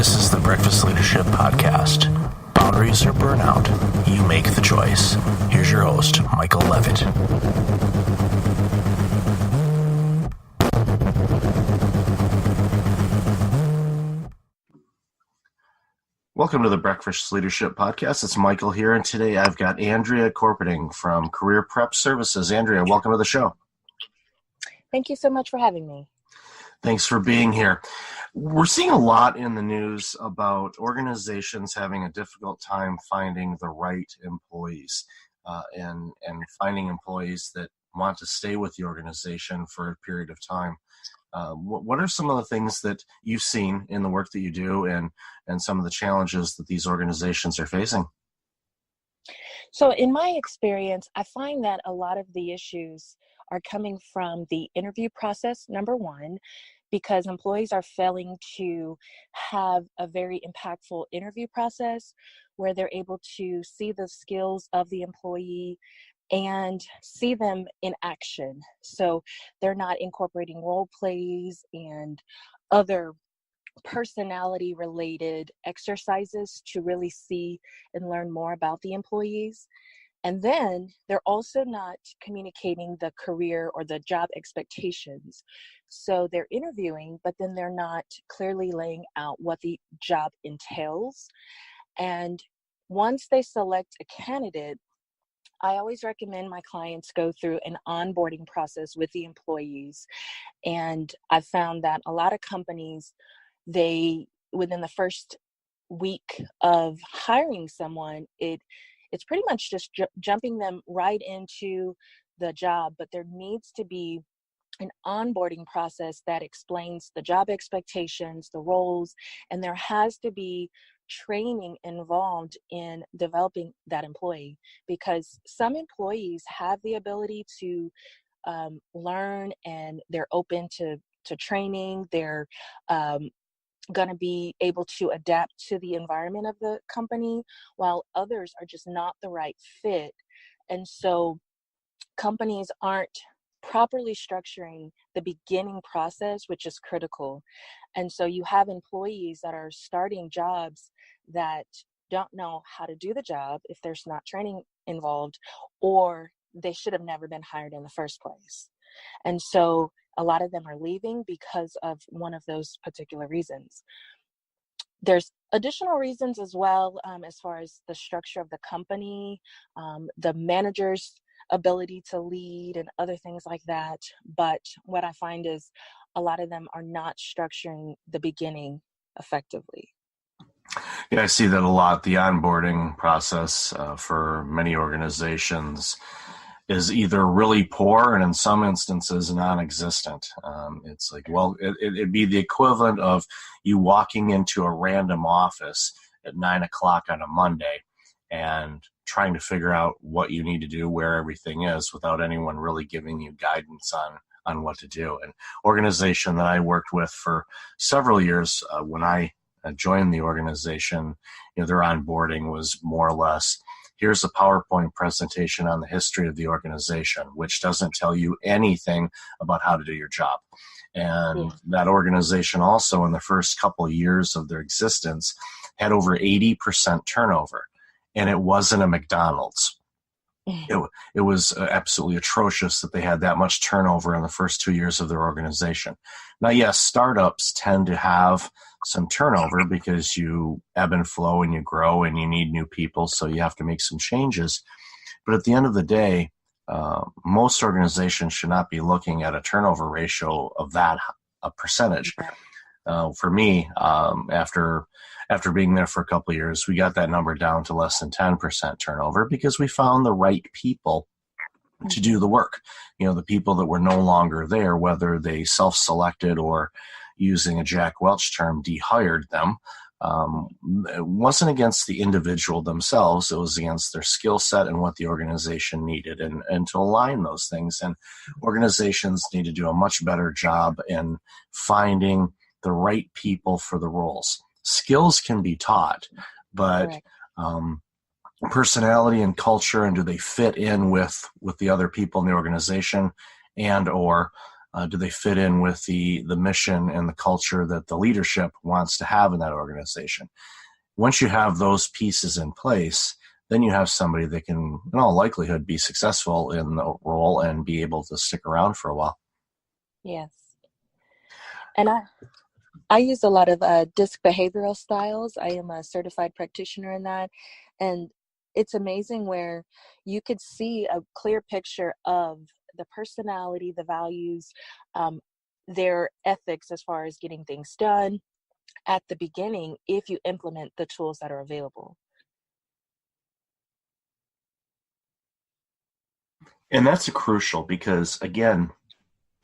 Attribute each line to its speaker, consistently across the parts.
Speaker 1: This is the Breakfast Leadership Podcast. Boundaries or burnout, you make the choice. Here's your host, Michael Levitt. Welcome to the Breakfast Leadership Podcast. It's Michael here, and today I've got Andrea Corpening from Career Prep Services. Andrea, welcome to the show.
Speaker 2: Thank you so much for having me.
Speaker 1: Thanks for being here. We're seeing a lot in the news about organizations having a difficult time finding the right employees and finding employees that want to stay with the organization for a period of time. What are some of the things that you've seen in the work that you do and some of the challenges that these organizations are facing?
Speaker 2: So in my experience, I find that a lot of the issues are coming from the interview process, number one, because employees are failing to have a very impactful interview process where they're able to see the skills of the employee and see them in action. So they're not incorporating role plays and other personality related exercises to really see and learn more about the employees. And then they're also not communicating the career or the job expectations. So they're interviewing, but then they're not clearly laying out what the job entails. And once they select a candidate, I always recommend my clients go through an onboarding process with the employees. And I've found that a lot of companies, within the first week of hiring someone, it's pretty much just jumping them right into the job, but there needs to be an onboarding process that explains the job expectations, the roles, and there has to be training involved in developing that employee, because some employees have the ability to learn and they're open to training. They're going to be able to adapt to the environment of the company, while others are just not the right fit. And so companies aren't properly structuring the beginning process, which is critical. And so you have employees that are starting jobs that don't know how to do the job if there's not training involved, or they should have never been hired in the first place. And so a lot of them are leaving because of one of those particular reasons. There's additional reasons as well, as far as the structure of the company, the manager's ability to lead and other things like that. But what I find is a lot of them are not structuring the beginning effectively.
Speaker 1: Yeah, I see that a lot. The onboarding process for many organizations is either really poor and in some instances non-existent. It's like, well, it'd be the equivalent of you walking into a random office at 9 o'clock on a Monday and trying to figure out what you need to do, where everything is, without anyone really giving you guidance on what to do. An organization that I worked with for several years, when I joined the organization, their onboarding was more or less, here's a PowerPoint presentation on the history of the organization, which doesn't tell you anything about how to do your job. And that organization also, in the first couple of years of their existence, had over 80% turnover. And it wasn't a McDonald's. It was absolutely atrocious that they had that much turnover in the first 2 years of their organization. Now, yes, startups tend to have some turnover because you ebb and flow and you grow and you need new people, so you have to make some changes. But at the end of the day, most organizations should not be looking at a turnover ratio of that a percentage. For me, after being there for a couple of years, we got that number down to less than 10% turnover because we found the right people to do the work. The people that were no longer there, whether they self-selected or, using a Jack Welch term, dehired them, it wasn't against the individual themselves. It was against their skill set and what the organization needed, and to align those things. And organizations need to do a much better job in finding the right people for the roles. Skills can be taught, but personality and culture, and do they fit in with the other people in the organization, and or Do they fit in with the mission and the culture that the leadership wants to have in that organization? Once you have those pieces in place, then you have somebody that can, in all likelihood, be successful in the role and be able to stick around for a while.
Speaker 2: Yes. And I use a lot of DISC behavioral styles. I am a certified practitioner in that. And it's amazing where you could see a clear picture of the personality, the values, their ethics as far as getting things done at the beginning if you implement the tools that are available.
Speaker 1: And that's crucial because, again,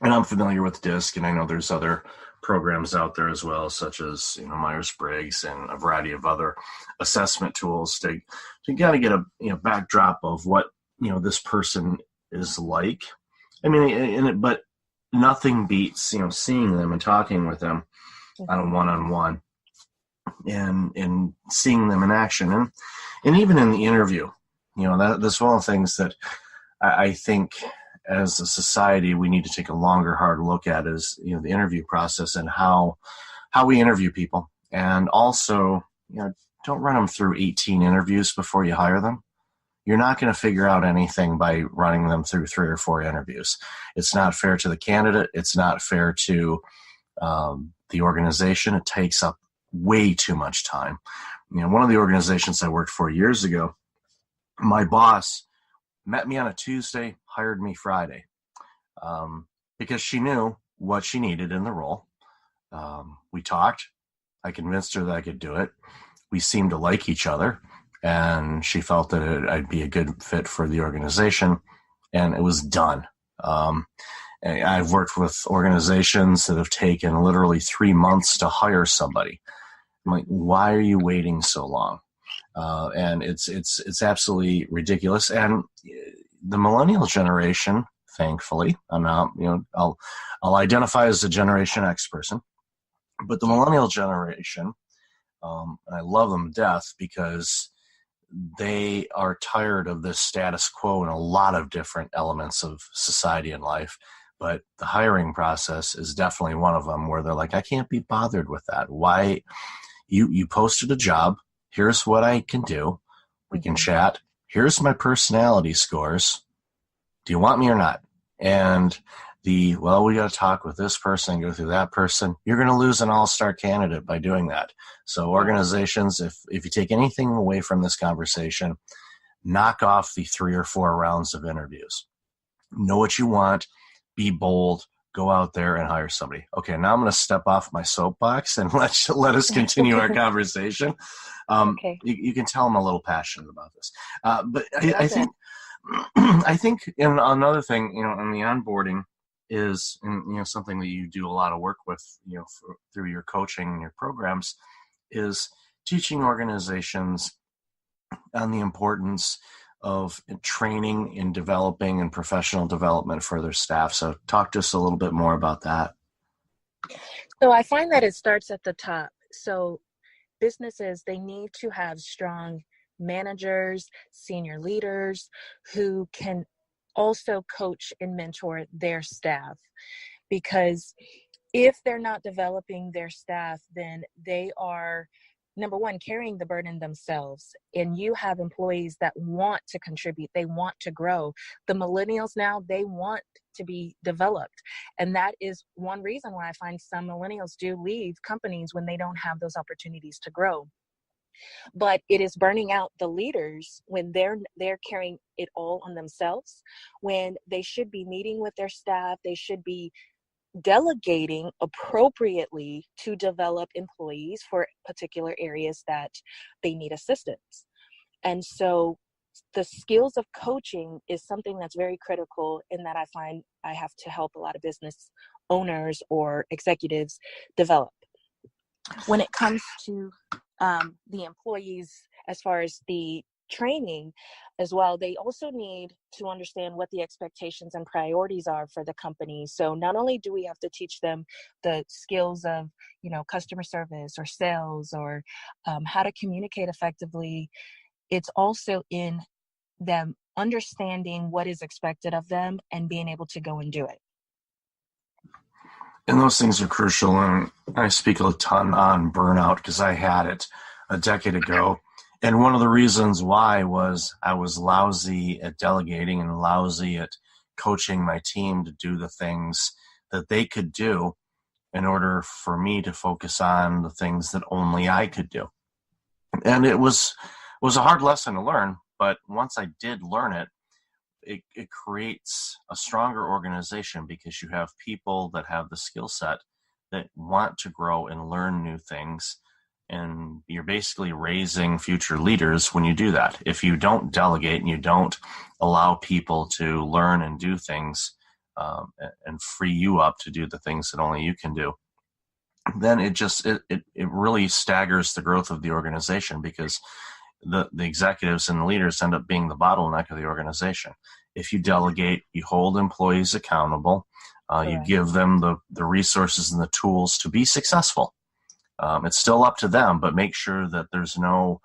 Speaker 1: and I'm familiar with DISC, and I know there's other programs out there as well, such as Myers-Briggs and a variety of other assessment tools to kind of get a backdrop of what this person is like. I mean, but nothing beats seeing them and talking with them on a one-on-one and seeing them in action, and even in the interview. That's one of the things that I think as a society we need to take a longer, hard look at is the interview process and how we interview people, and also don't run them through 18 interviews before you hire them. You're not going to figure out anything by running them through 3 or 4 interviews. It's not fair to the candidate. It's not fair to the organization. It takes up way too much time. One of the organizations I worked for years ago, my boss met me on a Tuesday, hired me Friday, because she knew what she needed in the role. We talked. I convinced her that I could do it. We seemed to like each other, and she felt that I'd be a good fit for the organization, and it was done. I've worked with organizations that have taken literally 3 months to hire somebody. I'm like, why are you waiting so long? And it's absolutely ridiculous. And the millennial generation, thankfully, I'll identify as a Generation X person, but the millennial generation, and I love them to death because they are tired of this status quo in a lot of different elements of society and life. But the hiring process is definitely one of them where they're like, I can't be bothered with that. Why? You posted a job. Here's what I can do. We can chat. Here's my personality scores. Do you want me or not? And we got to talk with this person, go through that person. You're going to lose an all-star candidate by doing that. So organizations, if you take anything away from this conversation, knock off the 3 or 4 rounds of interviews. Know what you want. Be bold. Go out there and hire somebody. Okay, now I'm going to step off my soapbox and let us continue our conversation.
Speaker 2: Okay.
Speaker 1: You can tell I'm a little passionate about this. But I think I think another thing, in the onboarding is, something that you do a lot of work with, through your coaching and your programs, is teaching organizations on the importance of training and developing and professional development for their staff. So talk to us a little bit more about that.
Speaker 2: So I find that it starts at the top. So businesses, they need to have strong managers, senior leaders who can also coach and mentor their staff. Because if they're not developing their staff, then they are, number one, carrying the burden themselves. And you have employees that want to contribute. They want to grow. The millennials now, they want to be developed. And that is one reason why I find some millennials do leave companies when they don't have those opportunities to grow. But it is burning out the leaders when they're carrying it all on themselves, when they should be meeting with their staff. They should be delegating appropriately to develop employees for particular areas that they need assistance. And so the skills of coaching is something that's very critical, in that I find I have to help a lot of business owners or executives develop. When it comes to the employees, as far as the training as well, they also need to understand what the expectations and priorities are for the company. So not only do we have to teach them the skills of, customer service or sales or how to communicate effectively, it's also in them understanding what is expected of them and being able to go and do it.
Speaker 1: And those things are crucial. And I speak a ton on burnout because I had it a decade ago. And one of the reasons why was I was lousy at delegating and lousy at coaching my team to do the things that they could do in order for me to focus on the things that only I could do. And it was a hard lesson to learn, but once I did learn it, it creates a stronger organization because you have people that have the skill set that want to grow and learn new things. And you're basically raising future leaders when you do that. If you don't delegate and you don't allow people to learn and do things and free you up to do the things that only you can do, then it really staggers the growth of the organization because the executives and the leaders end up being the bottleneck of the organization. If you delegate, you hold employees accountable, you give them the resources and the tools to be successful. It's still up to them, but make sure that there's no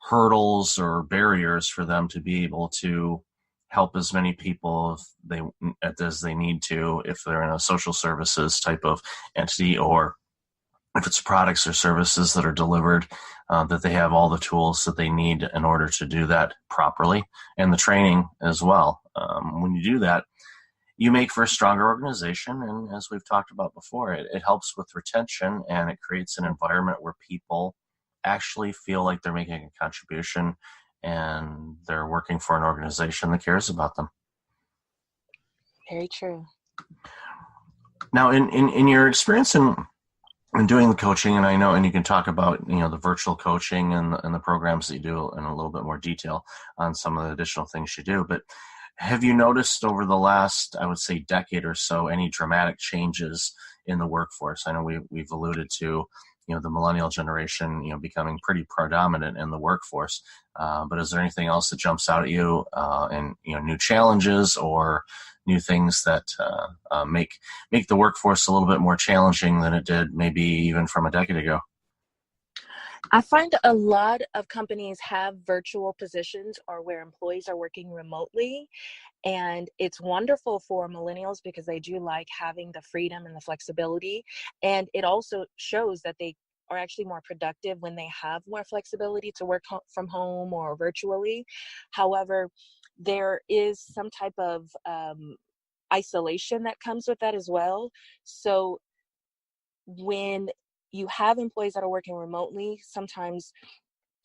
Speaker 1: hurdles or barriers for them to be able to help as many people as they need to, if they're in a social services type of entity, or if it's products or services that are delivered, that they have all the tools that they need in order to do that properly, and the training as well. When you do that, you make for a stronger organization, and as we've talked about before, it helps with retention, and it creates an environment where people actually feel like they're making a contribution and they're working for an organization that cares about them.
Speaker 2: Very true.
Speaker 1: Now, in your experience in doing the coaching, and I know, and you can talk about, the virtual coaching and the programs that you do in a little bit more detail on some of the additional things you do, but have you noticed over the last, I would say, decade or so, any dramatic changes in the workforce? I know we've alluded to, the millennial generation, becoming pretty predominant in the workforce. But is there anything else that jumps out at you, and new challenges or new things that make the workforce a little bit more challenging than it did maybe even from a decade ago?
Speaker 2: I find a lot of companies have virtual positions or where employees are working remotely. And it's wonderful for millennials because they do like having the freedom and the flexibility. And it also shows that they are actually more productive when they have more flexibility to work from home or virtually. However, there is some type of isolation that comes with that as well. So when you have employees that are working remotely, sometimes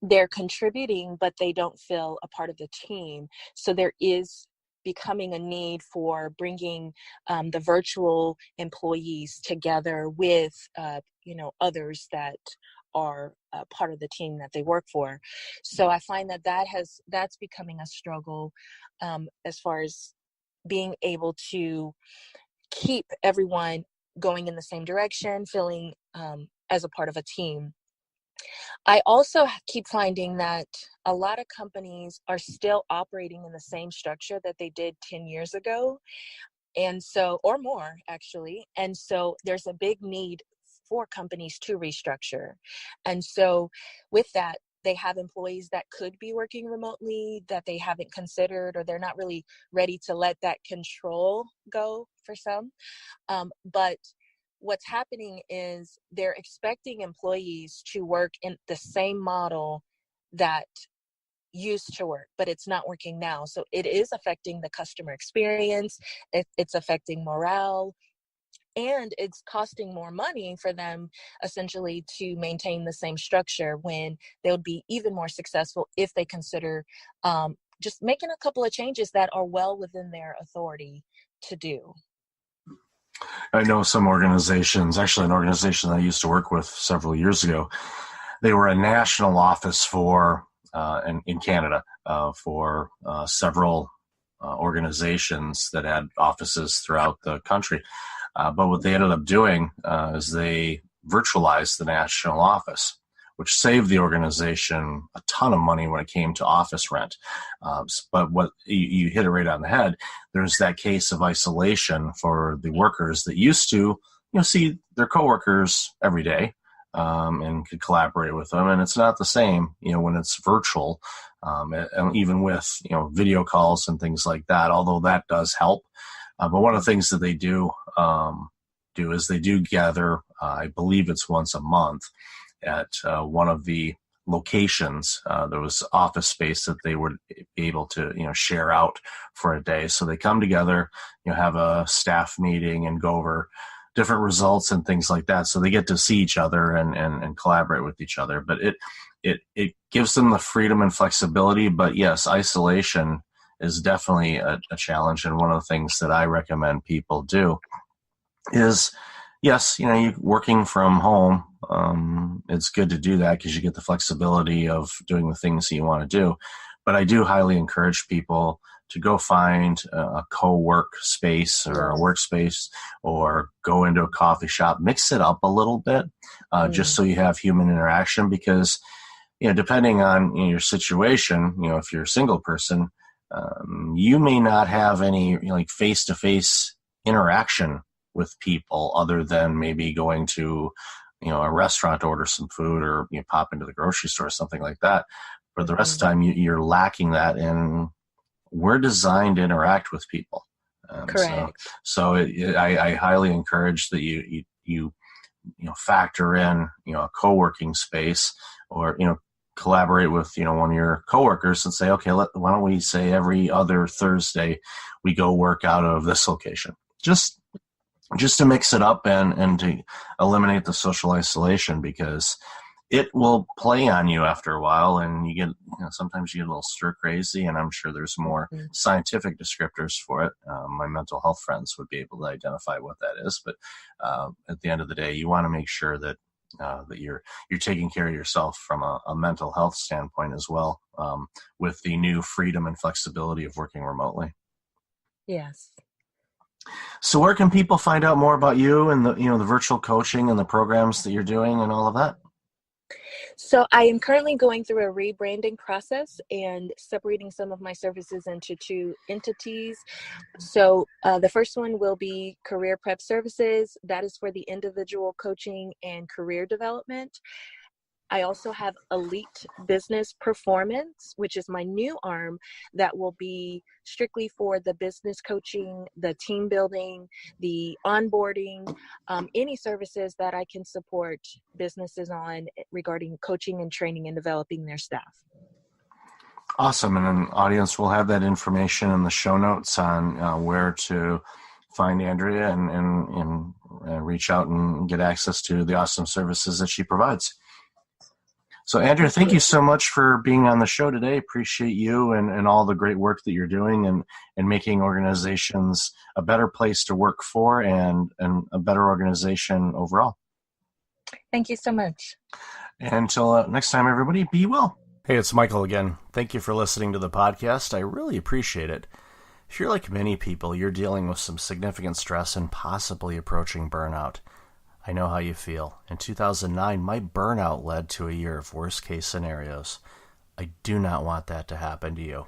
Speaker 2: they're contributing, but they don't feel a part of the team. So there is becoming a need for bringing the virtual employees together with, others that are part of the team that they work for. So I find that's becoming a struggle as far as being able to keep everyone going in the same direction, feeling as a part of a team. I also keep finding that a lot of companies are still operating in the same structure that they did 10 years ago, and so, or more actually. And so there's a big need for companies to restructure. And so with that, they have employees that could be working remotely that they haven't considered, or they're not really ready to let that control go for some. But what's happening is they're expecting employees to work in the same model that used to work, but it's not working now. So it is affecting the customer experience. It's affecting morale, and it's costing more money for them essentially to maintain the same structure, when they would be even more successful if they consider just making a couple of changes that are well within their authority to do.
Speaker 1: I know some organizations, actually an organization that I used to work with several years ago, they were a national office for, in Canada, for several organizations that had offices throughout the country. But what they ended up doing is they virtualized the national office, which saved the organization a ton of money when it came to office rent. But what you hit it right on the head. There's that case of isolation for the workers that used to, see their coworkers every day and could collaborate with them. And it's not the same, when it's virtual, and even with, video calls and things like that, although that does help. But one of the things that they do do is they do gather, I believe it's once a month, at one of the locations. There was office space that they would be able to, share out for a day. So they come together, have a staff meeting and go over different results and things like that. So they get to see each other and collaborate with each other. But it gives them the freedom and flexibility. But yes, isolation is definitely a challenge. And one of the things that I recommend people do is, yes, you working from home, it's good to do that because you get the flexibility of doing the things that you want to do. But I do highly encourage people to go find a co-work space or a workspace, or go into a coffee shop, mix it up a little bit, just so you have human interaction. Because, depending on your situation, if you're a single person, you may not have any face-to-face interaction with people other than maybe going to, a restaurant to order some food, or pop into the grocery store or something like that. For the rest of the time, you're lacking that, and we're designed to interact with people.
Speaker 2: Correct.
Speaker 1: So I highly encourage that you factor in, a co-working space, or, collaborate with, one of your coworkers and say, okay, why don't we say every other Thursday we go work out of this location? Just to mix it up and to eliminate the social isolation, because it will play on you after a while, and you get, sometimes you get a little stir crazy, and I'm sure there's more scientific descriptors for it. My mental health friends would be able to identify what that is. But at the end of the day, you want to make sure that that you're taking care of yourself from a mental health standpoint as well, with the new freedom and flexibility of working remotely.
Speaker 2: Yes.
Speaker 1: So where can people find out more about you and the virtual coaching and the programs that you're doing and all of that?
Speaker 2: So I am currently going through a rebranding process and separating some of my services into two entities. So the first one will be Career Prep Services. That is for the individual coaching and career development. I also have Elite Business Performance, which is my new arm that will be strictly for the business coaching, the team building, the onboarding, any services that I can support businesses on regarding coaching and training and developing their staff.
Speaker 1: Awesome. And an audience will have that information in the show notes on where to find Andrea and reach out and get access to the awesome services that she provides. So, Andrea, thank you so much for being on the show today. Appreciate you and all the great work that you're doing and making organizations a better place to work for and a better organization overall.
Speaker 2: Thank you so much.
Speaker 1: Until next time, everybody, be well. Hey, it's Michael again. Thank you for listening to the podcast. I really appreciate it. If you're like many people, you're dealing with some significant stress and possibly approaching burnout. I know how you feel. In 2009, my burnout led to a year of worst-case scenarios. I do not want that to happen to you.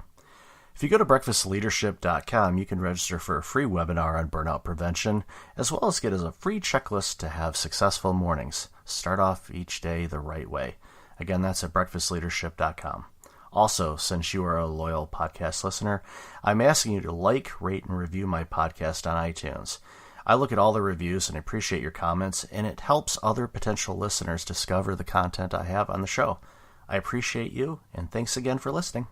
Speaker 1: If you go to breakfastleadership.com, you can register for a free webinar on burnout prevention, as well as get a free checklist to have successful mornings. Start off each day the right way. Again, that's at breakfastleadership.com. Also, since you are a loyal podcast listener, I'm asking you to like, rate, and review my podcast on iTunes. I look at all the reviews and appreciate your comments, and it helps other potential listeners discover the content I have on the show. I appreciate you, and thanks again for listening.